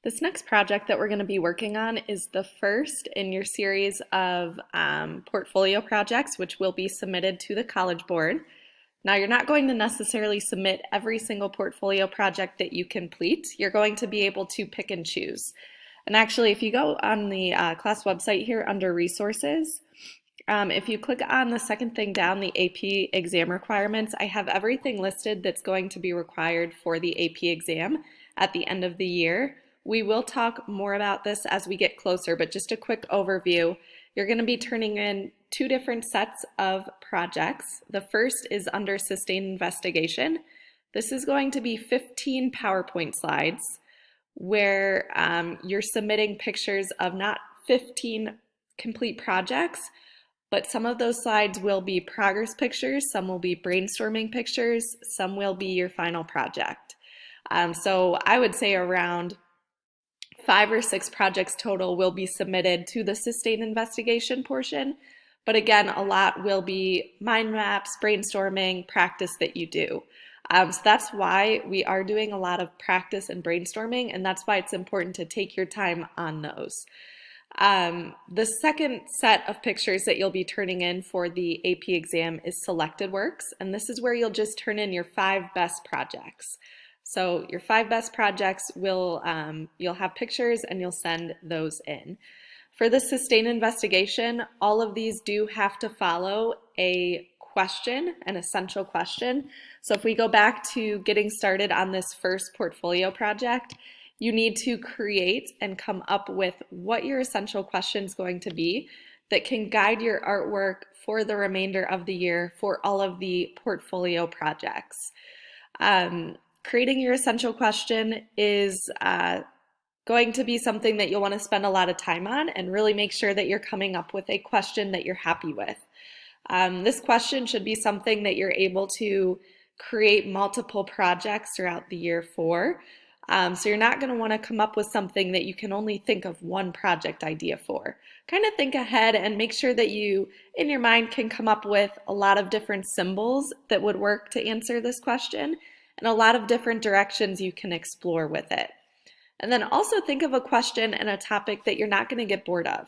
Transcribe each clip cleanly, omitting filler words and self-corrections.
This next project that we're going to be working on is the first in your series of portfolio projects, which will be submitted to the College Board. Now, you're not going to necessarily submit every single portfolio project that you complete. You're going to be able to pick and choose. And actually, if you go on the class website here under Resources, if you click on the second thing down, the AP exam requirements, I have everything listed that's going to be required for the AP exam at the end of the year. We will talk more about this as we get closer, but just a quick overview. You're going to be turning in two different sets of projects. The first is under Sustained Investigation. This is going to be 15 PowerPoint slides where you're submitting pictures of not 15 complete projects, but some of those slides will be progress pictures, some will be brainstorming pictures, some will be your final project. So I would say around 5 or 6 projects total will be submitted to the sustained investigation portion. But again, a lot will be mind maps, brainstorming, practice that you do. So that's why we are doing a lot of practice and brainstorming, and that's why it's important to take your time on those. The second set of pictures that you'll be turning in for the AP exam is selected works, and this is where you'll just turn in your 5 best projects. So your 5 best projects will, you'll have pictures and you'll send those in. For the sustained investigation, all of these do have to follow a question, an essential question. So if we go back to getting started on this first portfolio project, you need to create and come up with what your essential question is going to be that can guide your artwork for the remainder of the year for all of the portfolio projects. Creating your essential question is going to be something that you'll want to spend a lot of time on and really make sure that you're coming up with a question that you're happy with. This question should be something that you're able to create multiple projects throughout the year for. So you're not going to want to come up with something that you can only think of one project idea for. Kind of think ahead and make sure that you, in your mind, can come up with a lot of different symbols that would work to answer this question and a lot of different directions you can explore with it. And then also think of a question and a topic that you're not going to get bored of.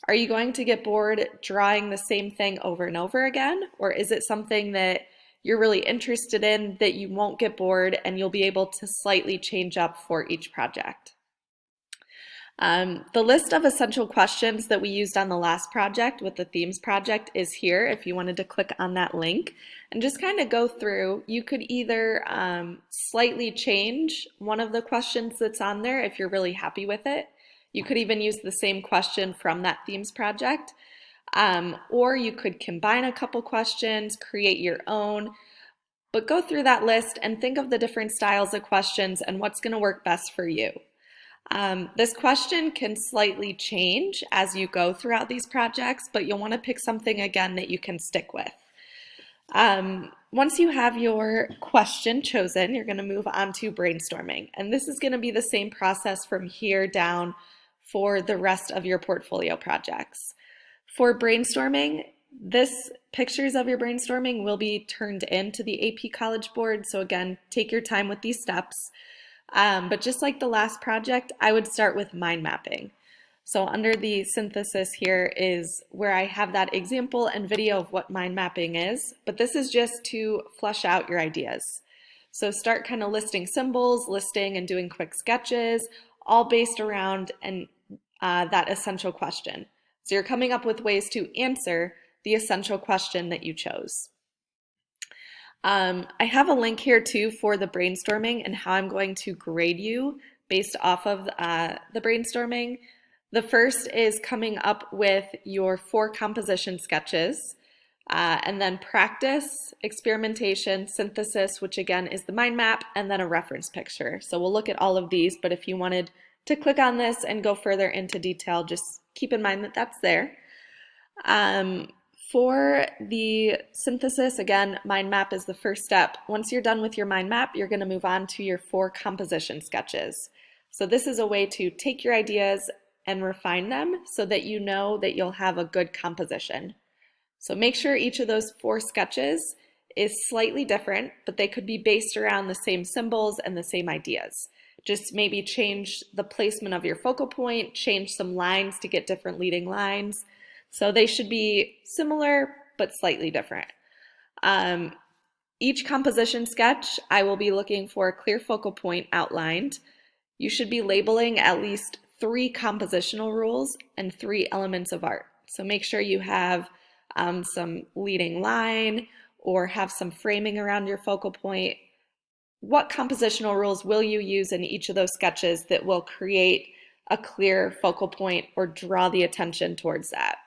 Are you going to get bored drawing the same thing over and over again? Or is it something that you're really interested in that you won't get bored and you'll be able to slightly change up for each project? The list of essential questions that we used on the last project with the themes project is here if you wanted to click on that link and just kind of go through. You could either slightly change one of the questions that's on there if you're really happy with it. You could even use the same question from that themes project. Or you could combine a couple questions, create your own, but go through that list and think of the different styles of questions and what's going to work best for you. This question can slightly change as you go throughout these projects, but you'll want to pick something again that you can stick with. Once you have your question chosen, you're going to move on to brainstorming. And this is going to be the same process from here down for the rest of your portfolio projects. For brainstorming, pictures of your brainstorming will be turned into the AP College Board. So again, take your time with these steps. But just like the last project, I would start with mind mapping. So under the synthesis here is where I have that example and video of what mind mapping is, but this is just to flesh out your ideas. So start kind of listing symbols, listing and doing quick sketches, all based around that essential question. So you're coming up with ways to answer the essential question that you chose. I have a link here too for the brainstorming and how I'm going to grade you based off of the brainstorming. The first is coming up with your 4 composition sketches, and then practice, experimentation, synthesis, which again is the mind map, and then a reference picture. So we'll look at all of these, but if you wanted to click on this and go further into detail, just keep in mind that that's there. For the synthesis, again, mind map is the first step. Once you're done with your mind map, you're going to move on to your 4 composition sketches. So this is a way to take your ideas and refine them so that you know that you'll have a good composition. So make sure each of those 4 sketches is slightly different, but they could be based around the same symbols and the same ideas. Just maybe change the placement of your focal point, change some lines to get different leading lines. So they should be similar but slightly different. Each composition sketch, I will be looking for a clear focal point outlined. You should be labeling at least 3 compositional rules and 3 elements of art. So make sure you have some leading line or have some framing around your focal point. What compositional rules will you use in each of those sketches that will create a clear focal point or draw the attention towards that?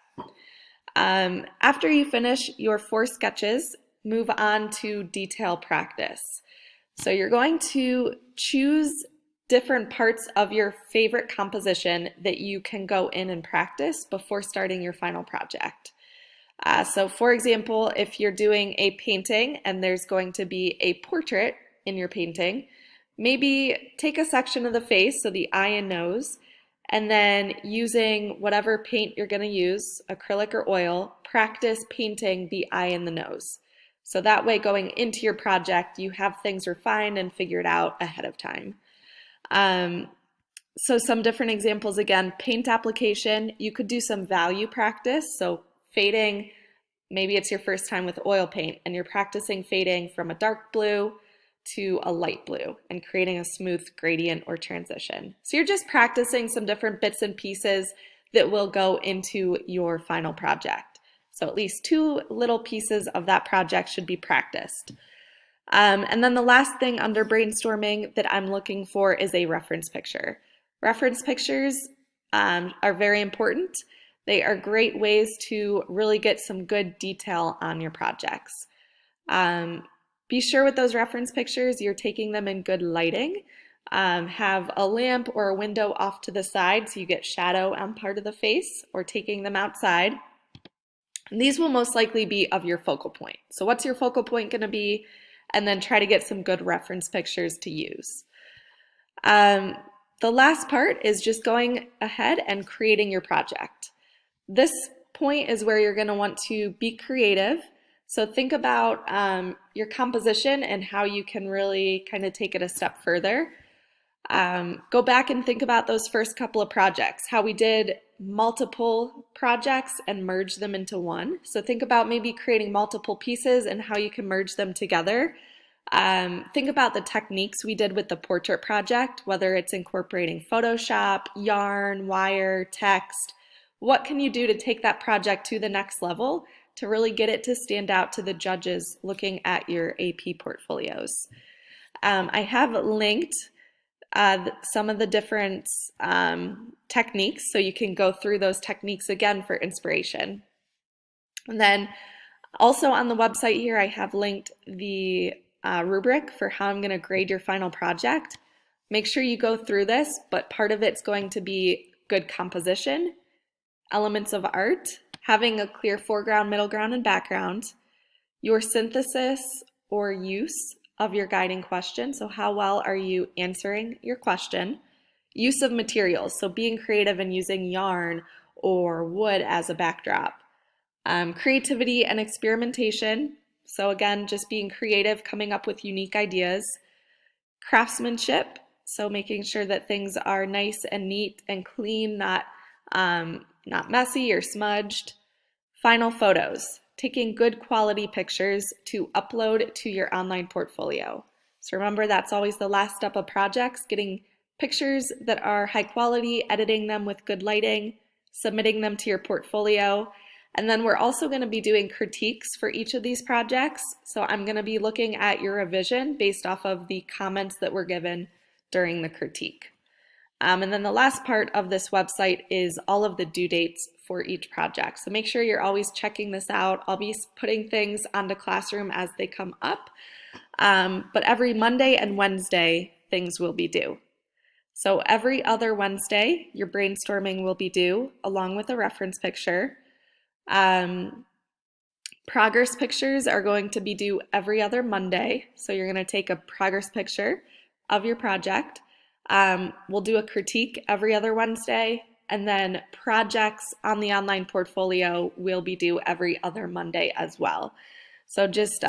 After you finish your 4 sketches, move on to detail practice. So you're going to choose different parts of your favorite composition that you can go in and practice before starting your final project. So for example, if you're doing a painting and there's going to be a portrait in your painting, maybe take a section of the face, so the eye and nose, and then using whatever paint you're going to use, acrylic or oil, practice painting the eye and the nose. So that way, going into your project, you have things refined and figured out ahead of time. So some different examples again, paint application, you could do some value practice. So fading, maybe it's your first time with oil paint and you're practicing fading from a dark blue to a light blue and creating a smooth gradient or transition. So you're just practicing some different bits and pieces that will go into your final project. So at least 2 little pieces of that project should be practiced. And then the last thing under brainstorming that I'm looking for is a reference picture. Reference pictures are very important. They are great ways to really get some good detail on your projects. Be sure with those reference pictures you're taking them in good lighting. Have a lamp or a window off to the side so you get shadow on part of the face, or taking them outside. And these will most likely be of your focal point. So what's your focal point going to be? And then try to get some good reference pictures to use. The last part is just going ahead and creating your project. This point is where you're going to want to be creative. So think about your composition and how you can really kind of take it a step further. Go back and think about those first couple of projects, how we did multiple projects and merge them into one. So think about maybe creating multiple pieces and how you can merge them together. Think about the techniques we did with the portrait project, whether it's incorporating Photoshop, yarn, wire, text. What can you do to take that project to the next level to really get it to stand out to the judges looking at your AP portfolios? I have linked some of the different techniques, so you can go through those techniques again for inspiration. And then also on the website here, I have linked the rubric for how I'm going to grade your final project. Make sure you go through this, but part of it's going to be good composition, elements of art, having a clear foreground, middle ground, and background, your synthesis or use of your guiding question, so how well are you answering your question, use of materials, so being creative and using yarn or wood as a backdrop, creativity and experimentation, so again, just being creative, coming up with unique ideas, craftsmanship, so making sure that things are nice and neat and clean, not messy or smudged, final photos, taking good quality pictures to upload to your online portfolio. So remember, that's always the last step of projects, getting pictures that are high quality, editing them with good lighting, submitting them to your portfolio. And then we're also going to be doing critiques for each of these projects. So I'm going to be looking at your revision based off of the comments that were given during the critique. And then the last part of this website is all of the due dates for each project. So make sure you're always checking this out. I'll be putting things onto Classroom as they come up. But every Monday and Wednesday, things will be due. So every other Wednesday, your brainstorming will be due along with a reference picture. Progress pictures are going to be due every other Monday. So you're going to take a progress picture of your project. We'll do a critique every other Wednesday, and then projects on the online portfolio will be due every other Monday as well. So just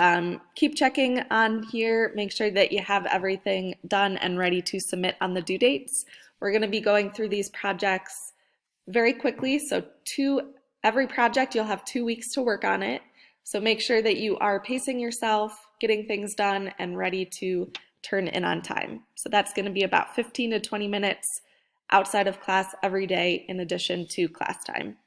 keep checking on here, make sure that you have everything done and ready to submit on the due dates. We're going to be going through these projects very quickly, so every project you'll have 2 weeks to work on it. So make sure that you are pacing yourself, getting things done, and ready to turn in on time. So that's going to be about 15 to 20 minutes outside of class every day in addition to class time.